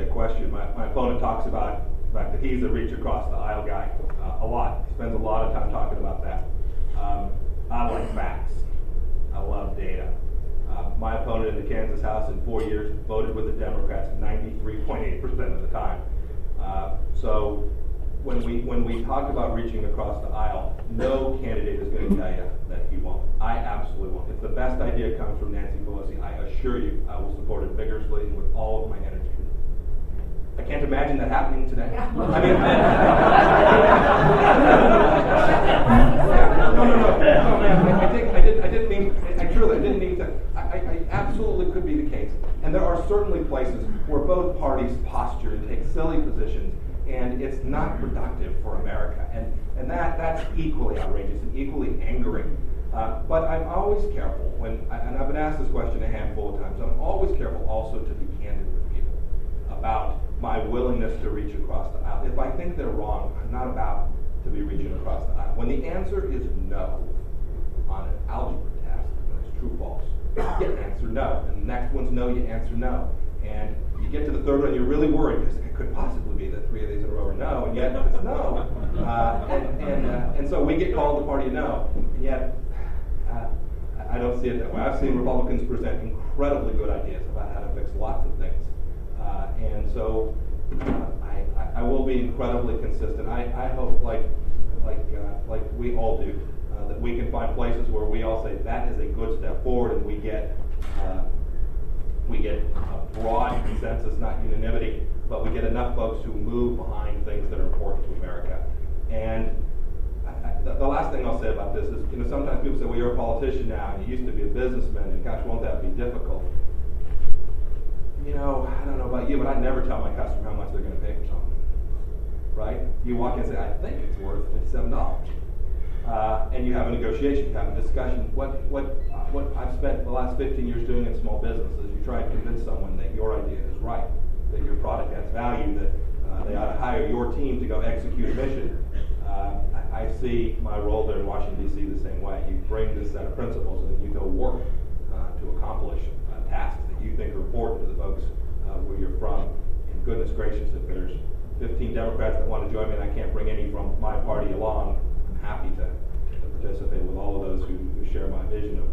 that question. My opponent talks about the fact that he's a reach across the aisle guy a lot. He spends a lot of time talking about that. I like facts. I love data. My opponent in the Kansas House in 4 years voted with the Democrats 93.8% of the time. So when we talk about reaching across the aisle, no candidate is going to tell you that he won't. I absolutely won't. If the best idea comes from Nancy Pelosi, I assure you I will support it vigorously and with all of my energy. I can't imagine that happening today. I mean, I didn't mean to. I absolutely could be the case. And there are certainly places where both parties posture and take silly positions, and it's not productive for America. And that's equally outrageous and equally angering. But I'm always careful and I've been asked this question a handful of times, I'm always careful also to be candid with people about my willingness to reach across the aisle. If I think they're wrong, I'm not about to be reaching across the aisle. When the answer is no on an algebra test, when it's true false, you answer no. And the next one's no, you answer no. And you get to the third one, you're really worried because it could possibly be that 3 of these in a row are no, and yet it's no. And so we get called the party of no, and yet I don't see it that way. I've seen Republicans present incredibly good ideas about how to fix lots of things. And so I will be incredibly consistent. I hope, like we all do, that we can find places where we all say that is a good step forward, and we get a broad consensus, not unanimity, but we get enough folks who move behind things that are important to America. And the last thing I'll say about this is, sometimes people say, well, you're a politician now, and you used to be a businessman, and gosh, won't that be difficult? I don't know about you, but I'd never tell my customer how much they're going to pay for something, right? You walk in and say, I think it's worth $57. And you have a negotiation, you have a discussion. What I've spent the last 15 years doing in small business is you try and convince someone that your idea is right, that your product has value, that they ought to hire your team to go execute a mission. I see my role there in Washington, D.C. the same way. You bring this set of principles and then you go work to accomplish tasks that you think are important to the folks where you're from. And goodness gracious, if there's 15 Democrats that want to join me and I can't bring any from my party along, I'm happy to participate with all of those who share my vision of